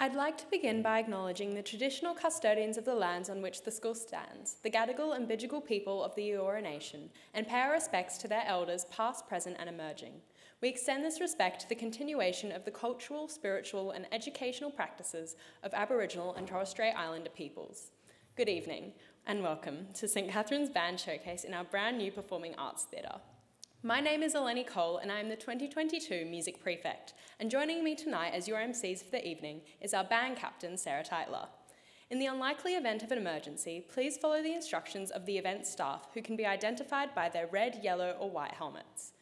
I'd like to begin by acknowledging the traditional custodians of the lands on which the school stands, the Gadigal and Bidjigal people of the Eora Nation, and pay our respects to their elders past, present and emerging. We extend this respect to the continuation of the cultural, spiritual and educational practices of Aboriginal and Torres Strait Islander peoples. Good evening and welcome to St Catherine's Band Showcase in our brand new Performing Arts Theatre. My name is Eleni Cole and I am the 2022 Music Prefect, and joining me tonight as your MCs for the evening is our band captain, Sarah Tytler. In the unlikely event of an emergency, please follow the instructions of the event staff who can be identified by their red, yellow or white helmets.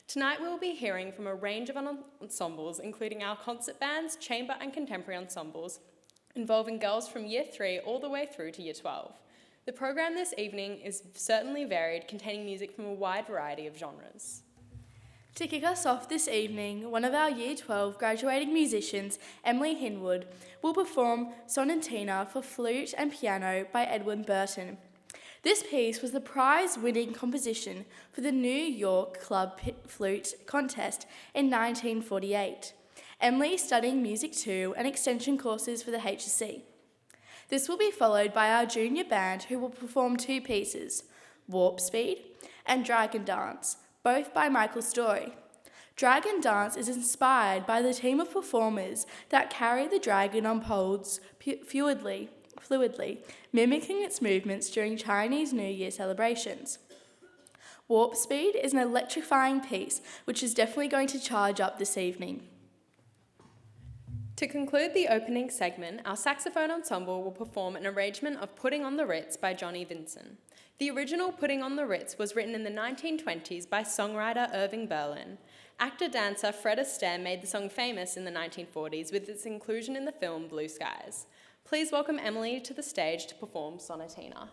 Tonight we will be hearing from a range of ensembles, including our concert bands, chamber and contemporary ensembles, involving girls from Year 3 all the way through to Year 12. The program this evening is certainly varied, containing music from a wide variety of genres. To kick us off this evening, one of our Year 12 graduating musicians, Emily Hinwood, will perform Sonatina for flute and piano by Edwin Burton. This piece was the prize-winning composition for the New York Club Flute Contest in 1948. Emily is studying Music 2 and extension courses for the HSC. This will be followed by our junior band who will perform two pieces, Warp Speed and Dragon Dance, both by Michael Story. Dragon Dance is inspired by the team of performers that carry the dragon on poles fluidly, mimicking its movements during Chinese New Year celebrations. Warp Speed is an electrifying piece which is definitely going to charge up this evening. To conclude the opening segment, our saxophone ensemble will perform an arrangement of Putting on the Ritz by Johnny Vinson. The original Putting on the Ritz was written in the 1920s by songwriter Irving Berlin. Actor-dancer Fred Astaire made the song famous in the 1940s with its inclusion in the film Blue Skies. Please welcome Emily to the stage to perform Sonatina.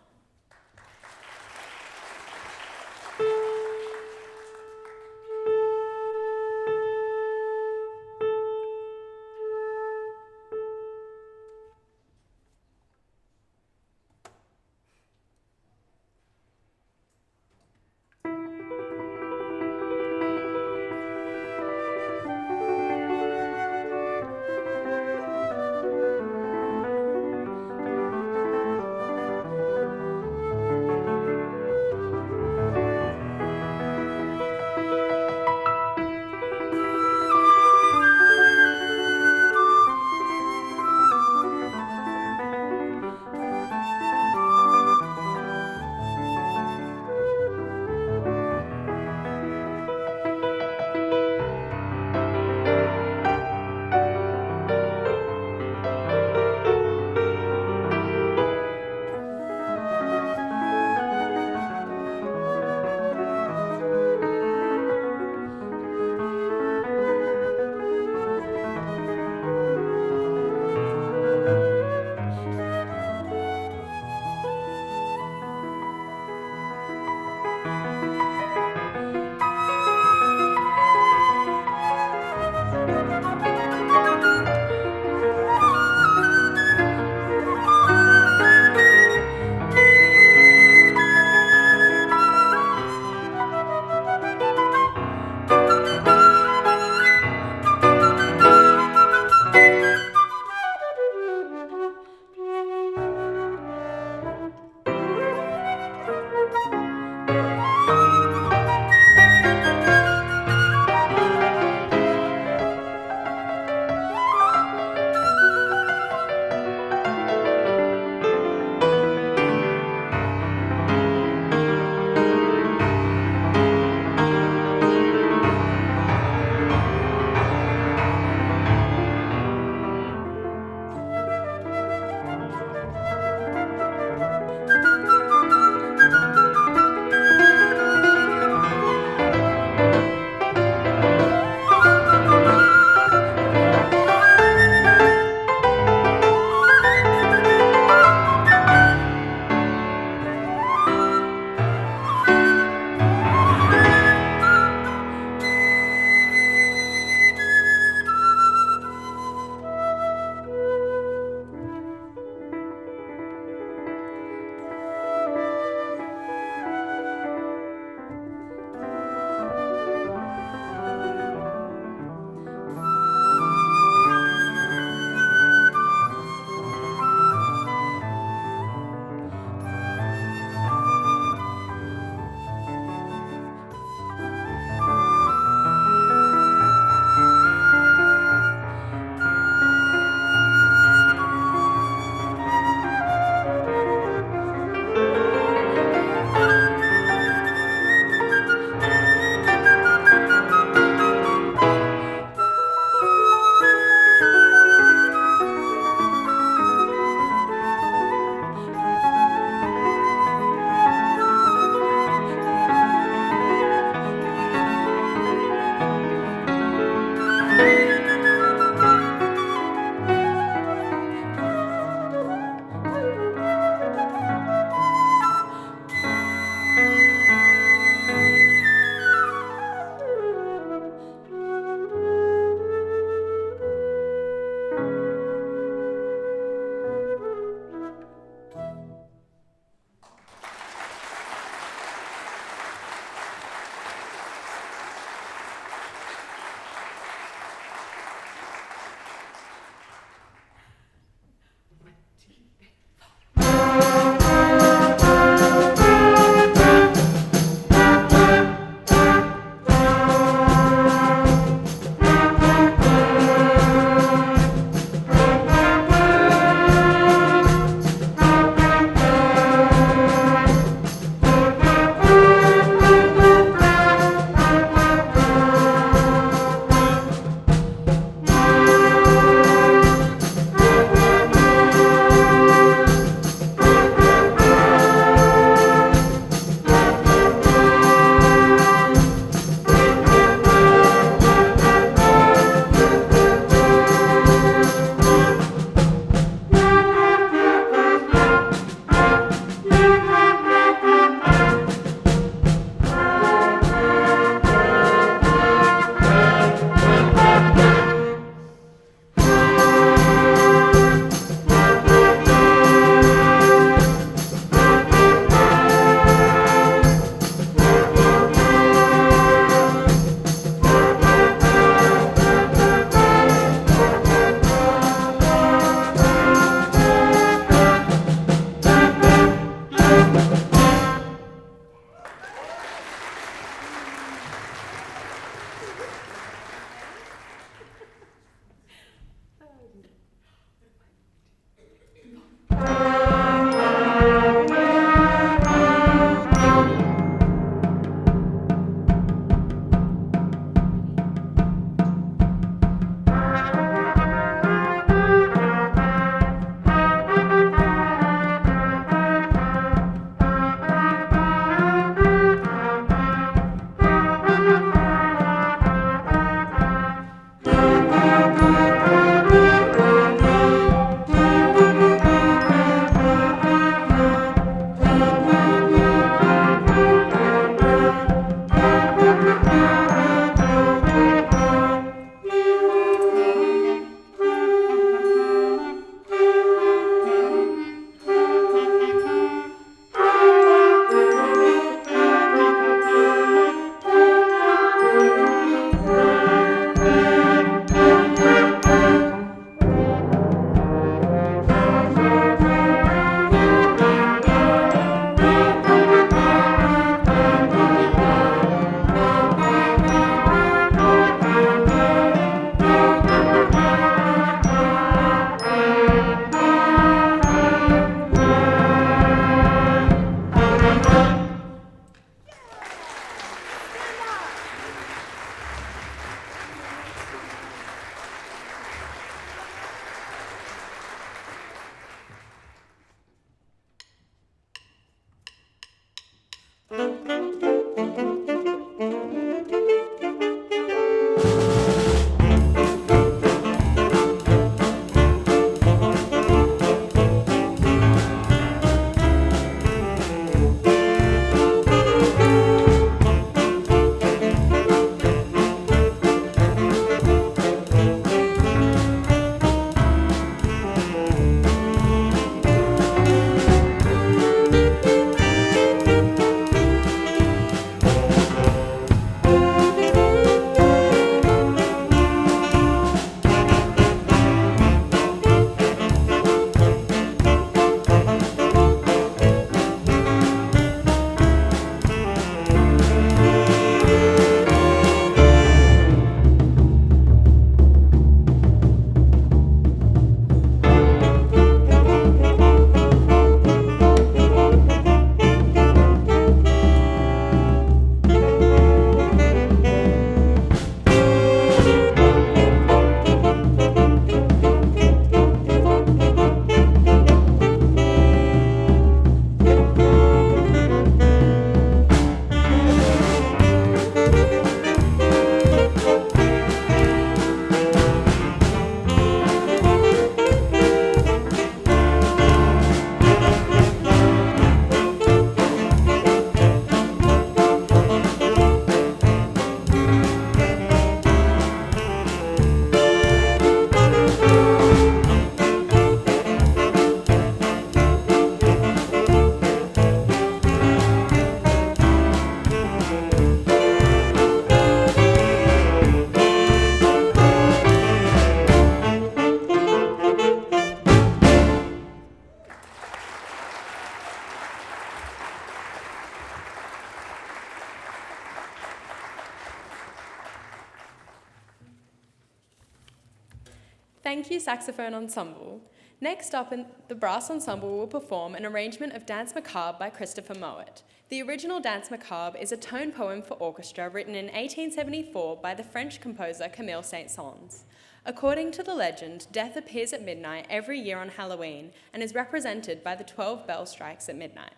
Thank you, Saxophone Ensemble. Next up, the brass ensemble will perform an arrangement of Danse Macabre by Christopher Mowat. The original Danse Macabre is a tone poem for orchestra written in 1874 by the French composer Camille Saint-Saëns. According to the legend, death appears at midnight every year on Halloween and is represented by the 12 bell strikes at midnight.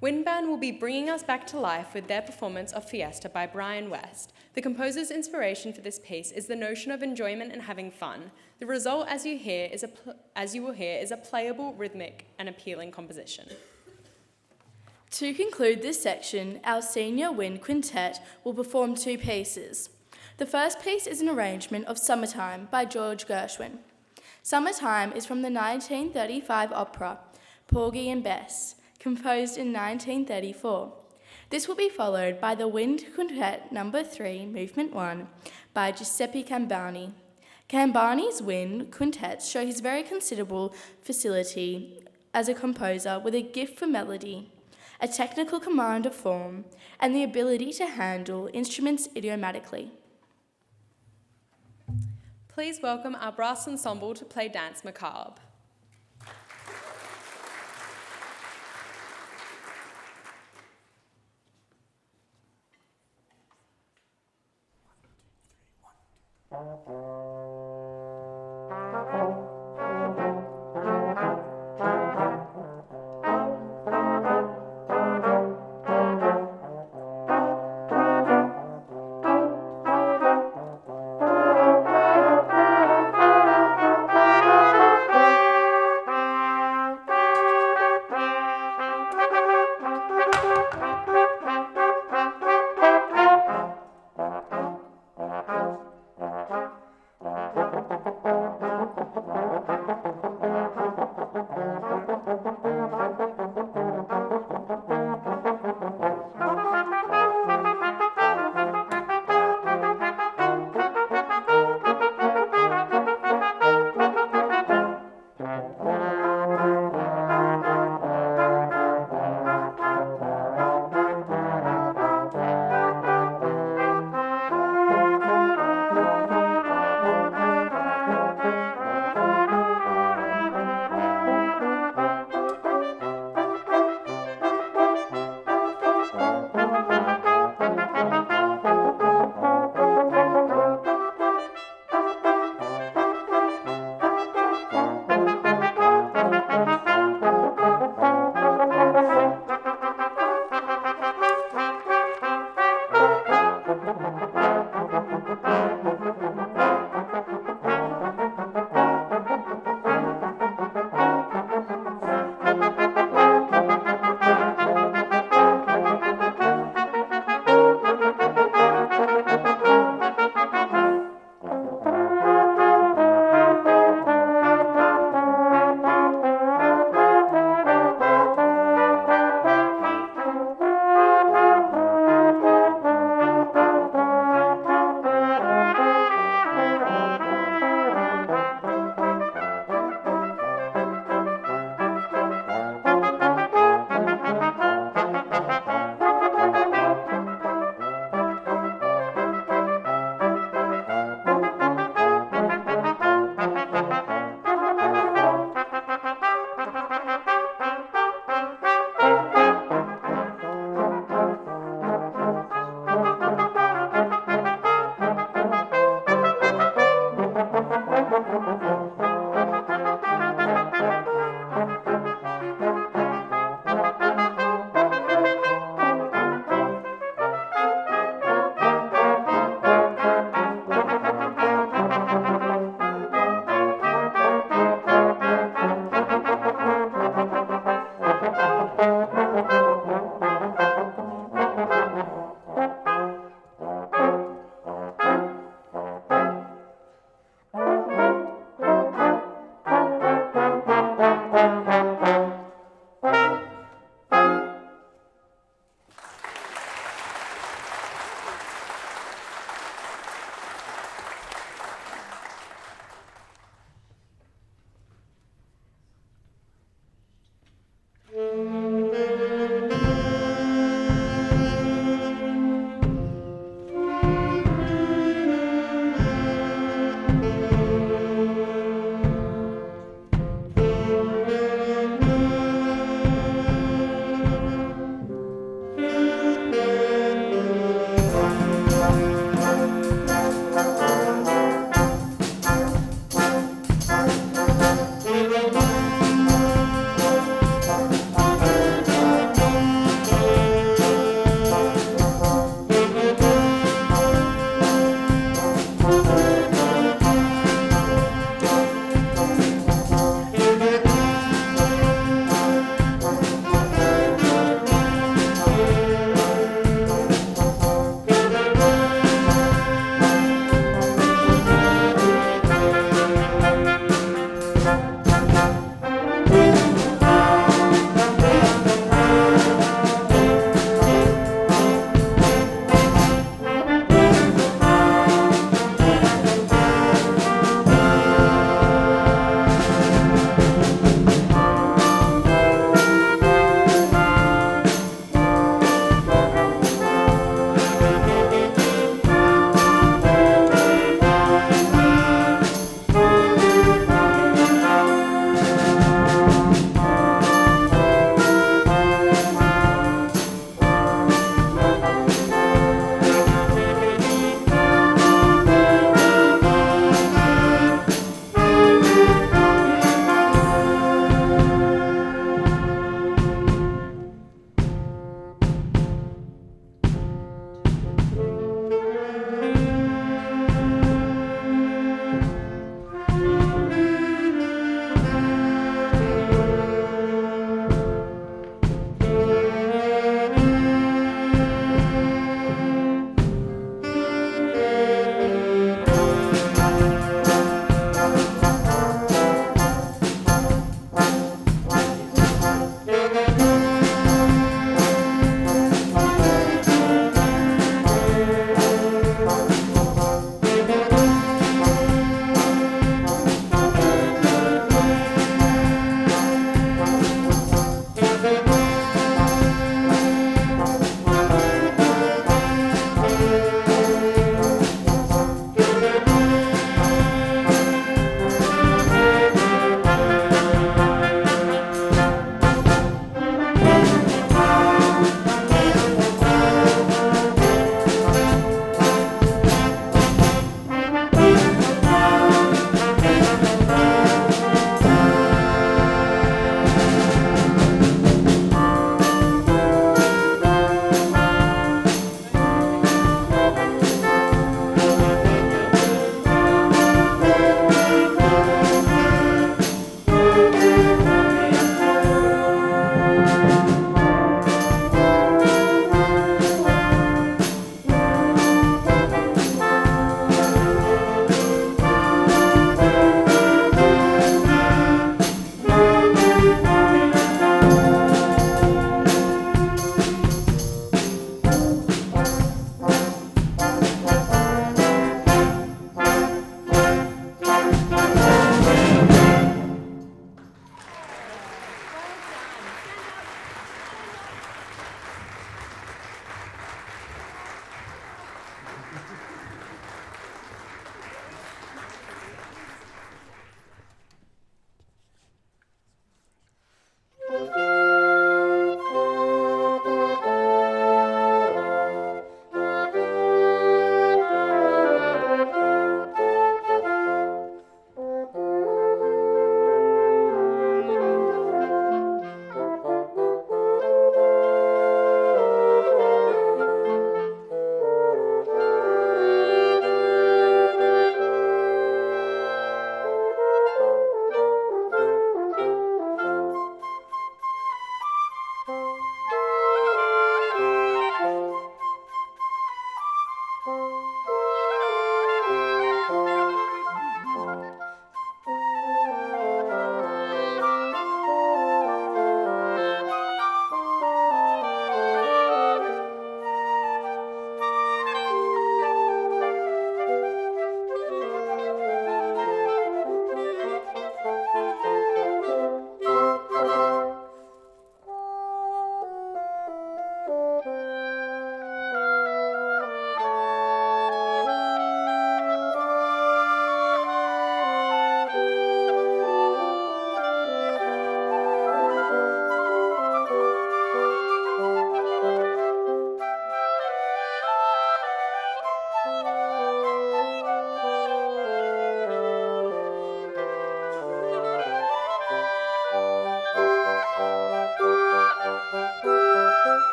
Wind Band will be bringing us back to life with their performance of Fiesta by Brian West. The composer's inspiration for this piece is the notion of enjoyment and having fun. The result, as you will hear, is a playable, rhythmic, and appealing composition. To conclude this section, our senior wind quintet will perform two pieces. The first piece is an arrangement of Summertime by George Gershwin. Summertime is from the 1935 opera Porgy and Bess, composed in 1934. This will be followed by the Wind Quintet No. 3, Movement 1, by Giuseppe Cambani. Cambani's wind quintets show his very considerable facility as a composer with a gift for melody, a technical command of form, and the ability to handle instruments idiomatically. Please welcome our brass ensemble to play Danse Macabre.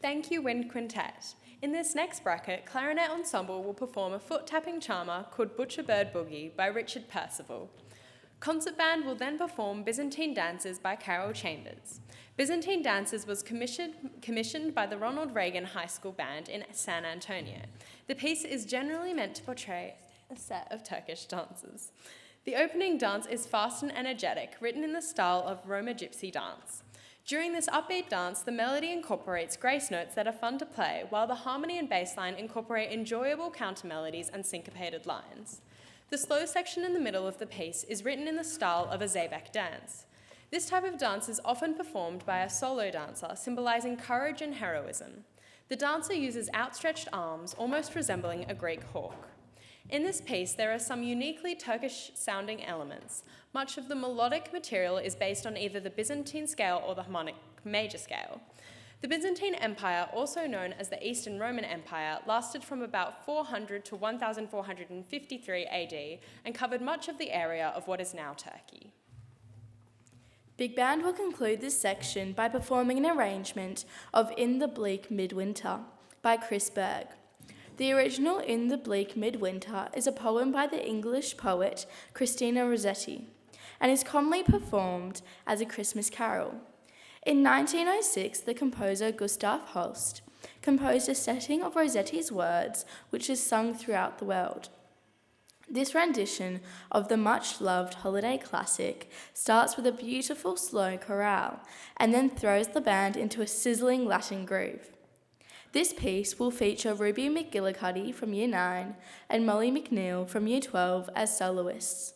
Thank you, Wind Quintet. In this next bracket, Clarinet Ensemble will perform a foot-tapping charmer called Butcher Bird Boogie by Richard Percival. Concert Band will then perform Byzantine Dances by Carol Chambers. Byzantine Dances was commissioned by the Ronald Reagan High School Band in San Antonio. The piece is generally meant to portray a set of Turkish dances. The opening dance is fast and energetic, written in the style of Roma Gypsy dance. During this upbeat dance, the melody incorporates grace notes that are fun to play, while the harmony and bass line incorporate enjoyable counter melodies and syncopated lines. The slow section in the middle of the piece is written in the style of a Zabek dance. This type of dance is often performed by a solo dancer, symbolizing courage and heroism. The dancer uses outstretched arms, almost resembling a Greek hawk. In this piece, there are some uniquely Turkish-sounding elements. Much of the melodic material is based on either the Byzantine scale or the harmonic major scale. The Byzantine Empire, also known as the Eastern Roman Empire, lasted from about 400 to 1453 AD and covered much of the area of what is now Turkey. Big Band will conclude this section by performing an arrangement of In the Bleak Midwinter by Chris Berg. The original In the Bleak Midwinter is a poem by the English poet Christina Rossetti and is commonly performed as a Christmas carol. In 1906, the composer Gustav Holst composed a setting of Rossetti's words which is sung throughout the world. This rendition of the much-loved holiday classic starts with a beautiful slow chorale and then throws the band into a sizzling Latin groove. This piece will feature Ruby McGillicuddy from Year 9 and Molly McNeil from Year 12 as soloists.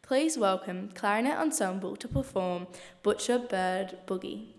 Please welcome Clarinet Ensemble to perform Butcher Bird Boogie.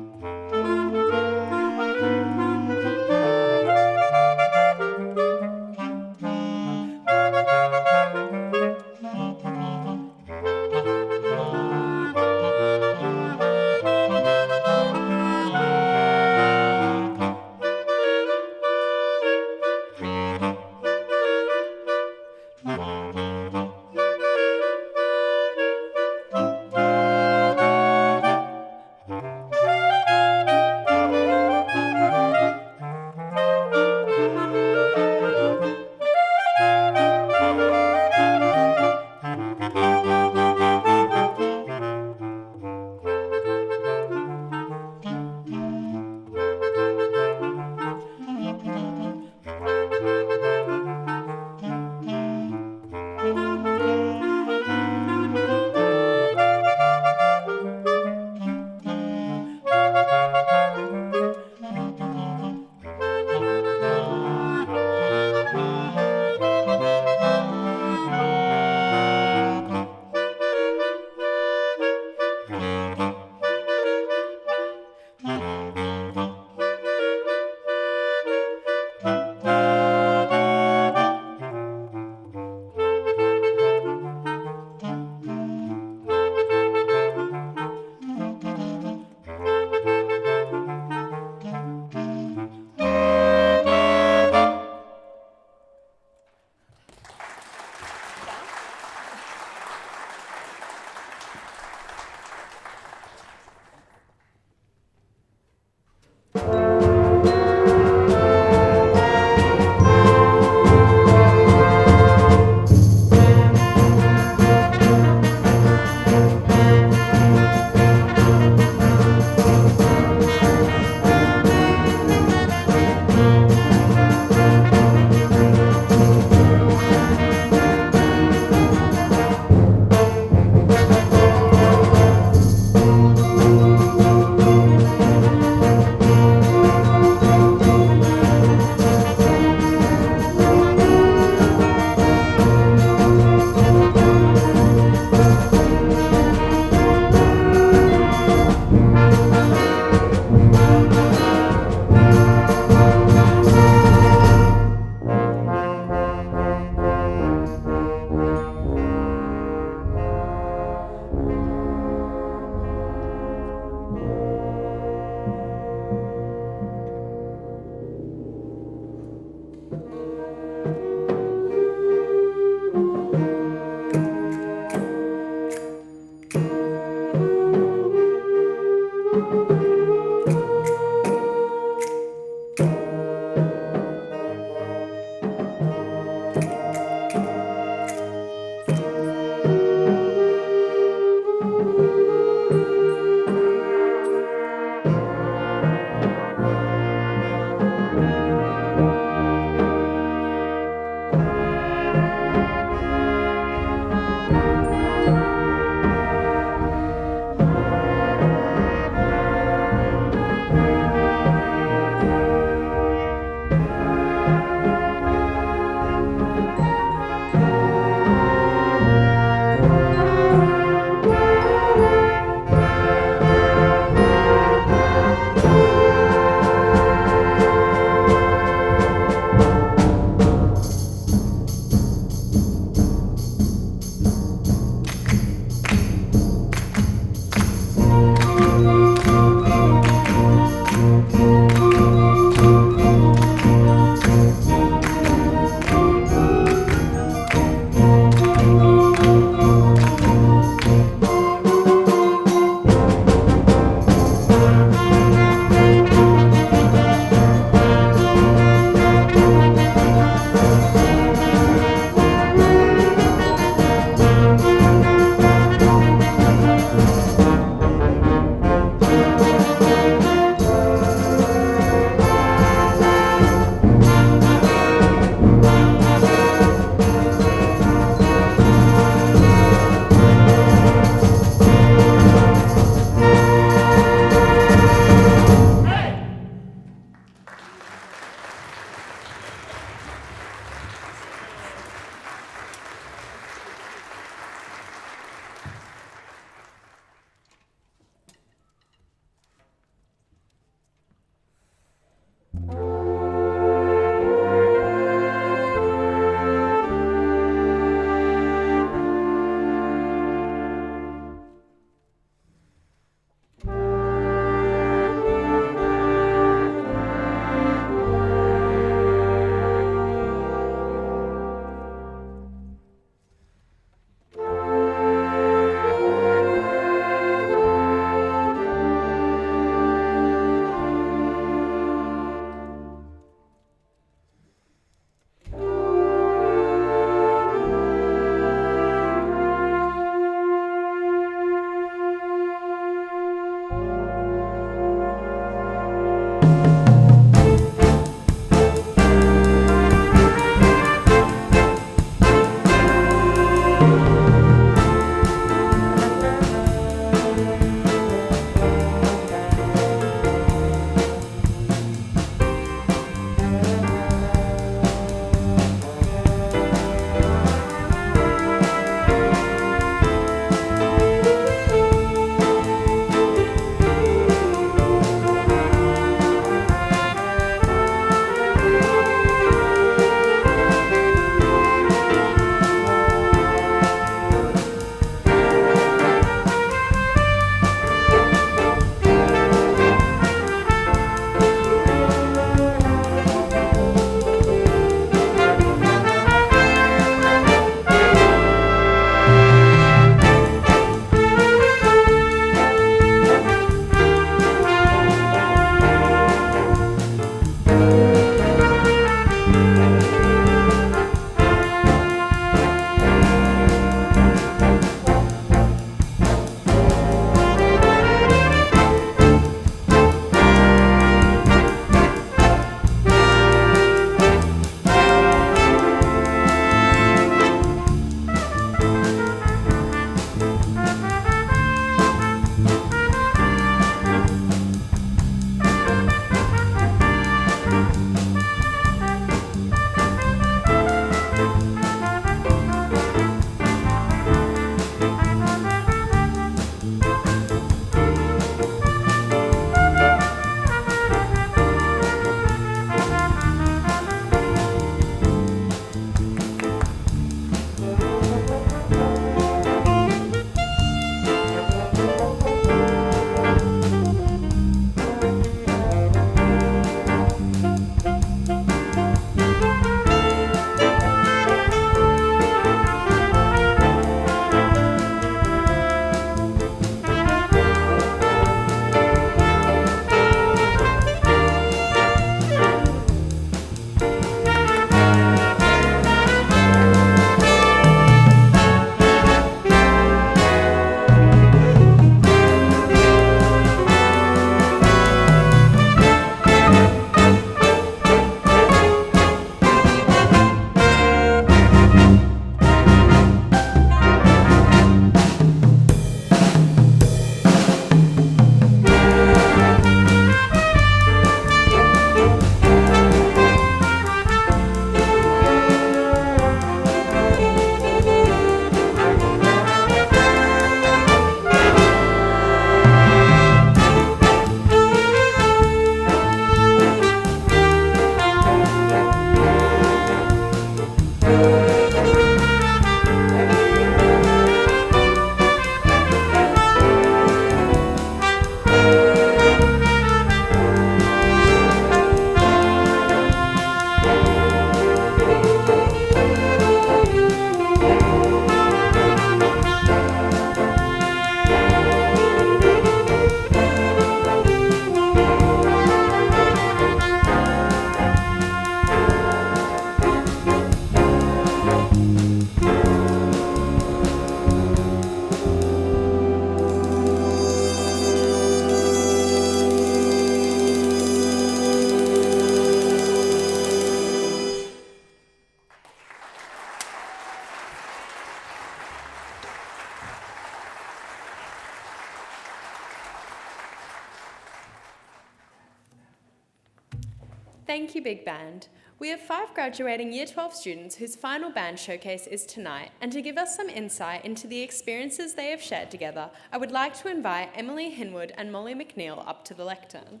Thank you, Big Band. We have 5 graduating Year 12 students whose final band showcase is tonight, and to give us some insight into the experiences they have shared together, I would like to invite Emily Hinwood and Molly McNeil up to the lectern.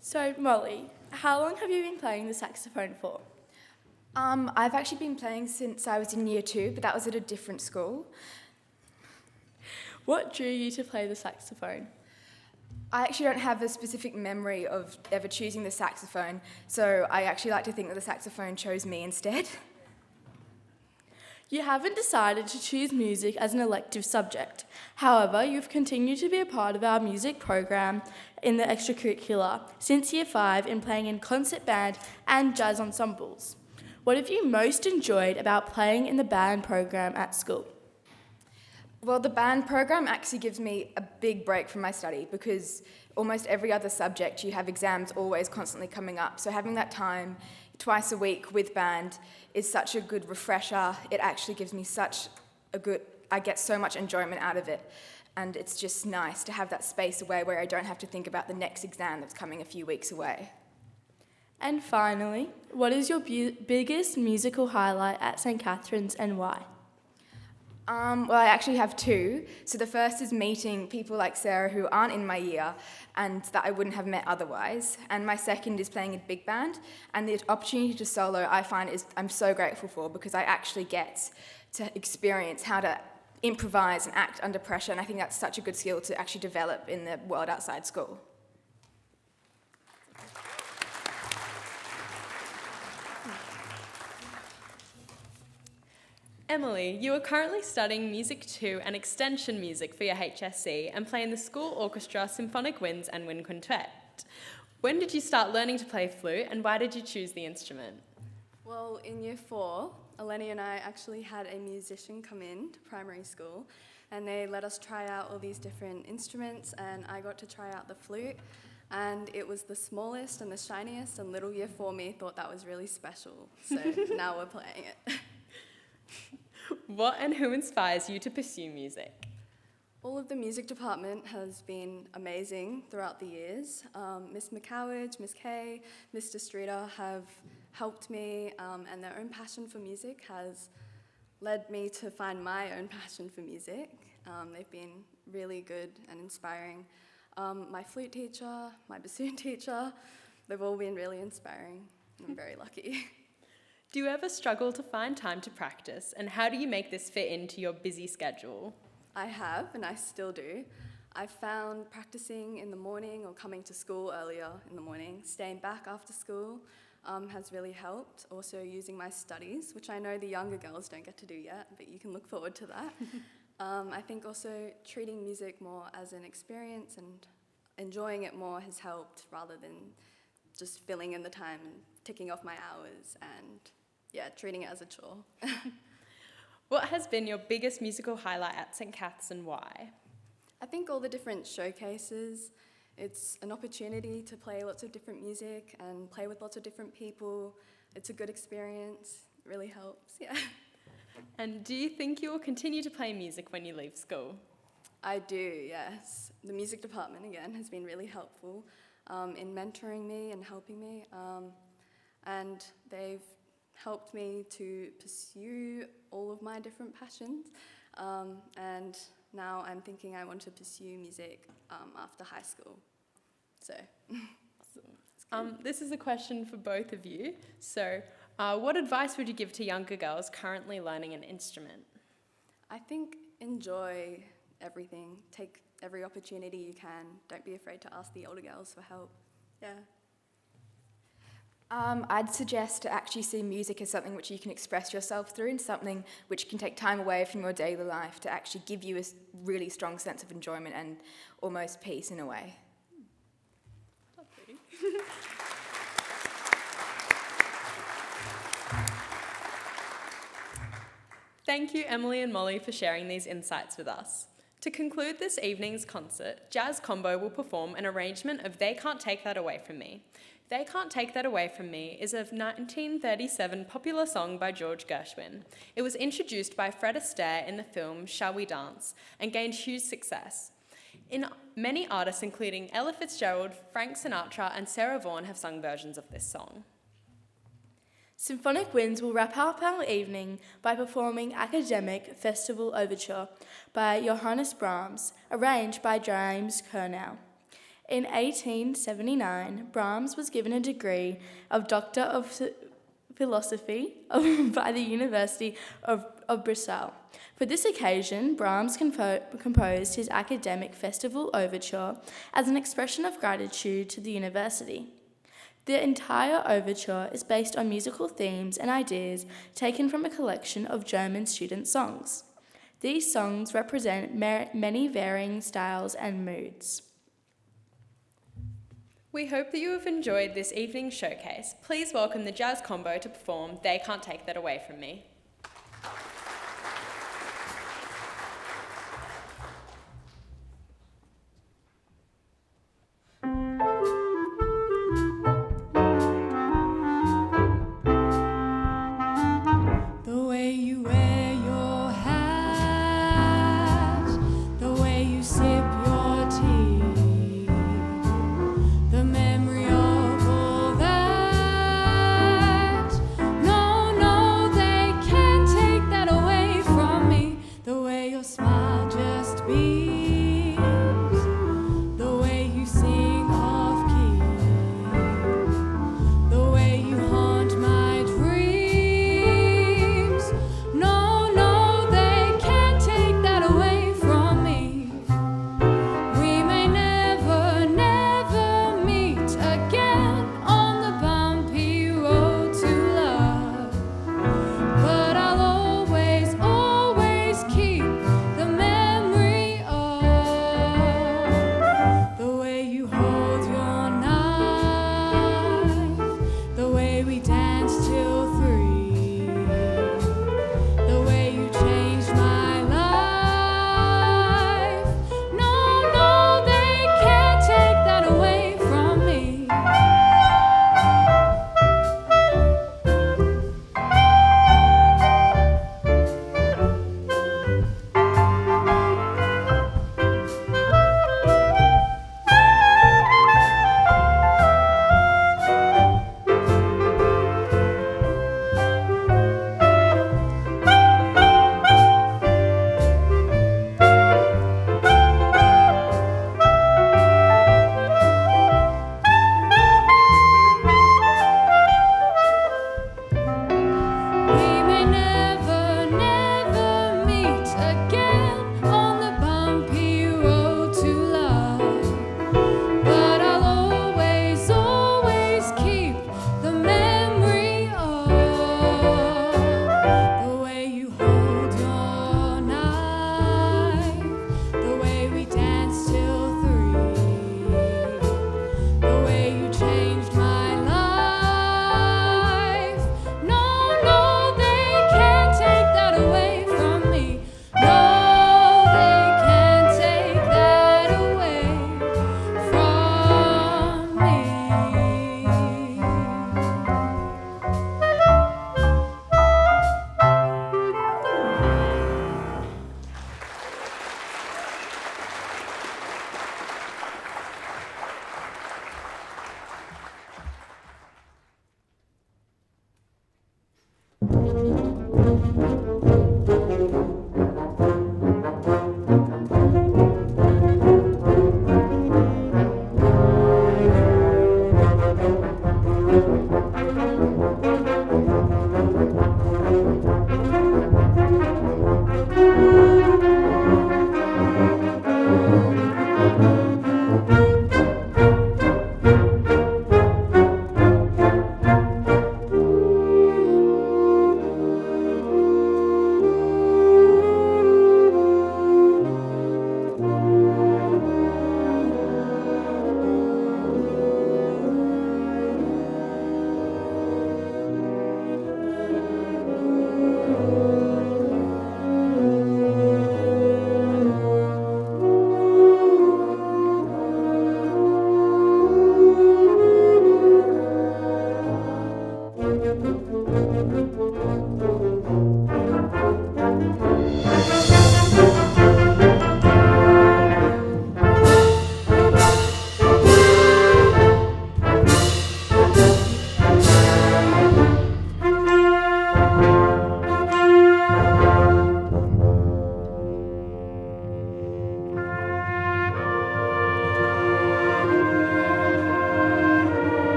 So, Molly, how long have you been playing the saxophone for? I've actually been playing since I was in year 2, but that was at a different school. What drew you to play the saxophone? I actually don't have a specific memory of ever choosing the saxophone, so I actually like to think that the saxophone chose me instead. You haven't decided to choose music as an elective subject. However, you've continued to be a part of our music program in the extracurricular since Year 5 in playing in concert band and jazz ensembles. What have you most enjoyed about playing in the band program at school? Well, the band program actually gives me a big break from my study because almost every other subject you have exams always constantly coming up. So having that time twice a week with band is such a good refresher. It actually gives me I get so much enjoyment out of it. And it's just nice to have that space away where I don't have to think about the next exam that's coming a few weeks away. And finally, what is your biggest musical highlight at St. Catherine's and why? Well, I actually have 2. So the first is meeting people like Sarah who aren't in my year and that I wouldn't have met otherwise. And my second is playing in big band. And the opportunity to solo I'm so grateful for because I actually get to experience how to improvise and act under pressure. And I think that's such a good skill to actually develop in the world outside school. Emily, you are currently studying Music 2 and Extension Music for your HSC and play in the school orchestra, Symphonic Winds and Wind Quintet. When did you start learning to play flute and why did you choose the instrument? Well, in year 4, Eleni and I actually had a musician come in to primary school and they let us try out all these different instruments and I got to try out the flute and it was the smallest and the shiniest and little year 4 me thought that was really special. So now we're playing it. What and who inspires you to pursue music? All of the music department has been amazing throughout the years. Miss McCowage, Miss Kay, Mr. Streeter have helped me and their own passion for music has led me to find my own passion for music. They've been really good and inspiring. My flute teacher, my bassoon teacher, they've all been really inspiring. I'm very lucky. Do you ever struggle to find time to practice and how do you make this fit into your busy schedule? I have, and I still do. I've found practicing in the morning or coming to school earlier in the morning, staying back after school has really helped. Also using my studies, which I know the younger girls don't get to do yet, but you can look forward to that. I think also treating music more as an experience and enjoying it more has helped rather than just filling in the time and ticking off my hours and treating it as a chore. What has been your biggest musical highlight at St. Cath's and why? I think all the different showcases, it's an opportunity to play lots of different music and play with lots of different people. It's a good experience, it really helps, yeah. And do you think you will continue to play music when you leave school? I do, yes. The music department, again, has been really helpful in mentoring me and helping me. And they've helped me to pursue all of my different passions. And now I'm thinking I want to pursue music after high school. So. This is a question for both of you. So, what advice would you give to younger girls currently learning an instrument? I think enjoy everything. Take every opportunity you can. Don't be afraid to ask the older girls for help. Yeah. I'd suggest to actually see music as something which you can express yourself through and something which can take time away from your daily life to actually give you a really strong sense of enjoyment and almost peace in a way. Thank you, Emily and Molly, for sharing these insights with us. To conclude this evening's concert, Jazz Combo will perform an arrangement of They Can't Take That Away From Me. They Can't Take That Away From Me is a 1937 popular song by George Gershwin. It was introduced by Fred Astaire in the film Shall We Dance and gained huge success. Many artists, including Ella Fitzgerald, Frank Sinatra, and Sarah Vaughan, have sung versions of this song. Symphonic Winds will wrap up our evening by performing Academic Festival Overture by Johannes Brahms, arranged by James Kernau. In 1879, Brahms was given a degree of Doctor of Philosophy by the University of Bristol. For this occasion, Brahms composed his Academic Festival Overture as an expression of gratitude to the university. The entire overture is based on musical themes and ideas taken from a collection of German student songs. These songs represent many varying styles and moods. We hope that you have enjoyed this evening's showcase. Please welcome the Jazz Combo to perform They Can't Take That Away From Me.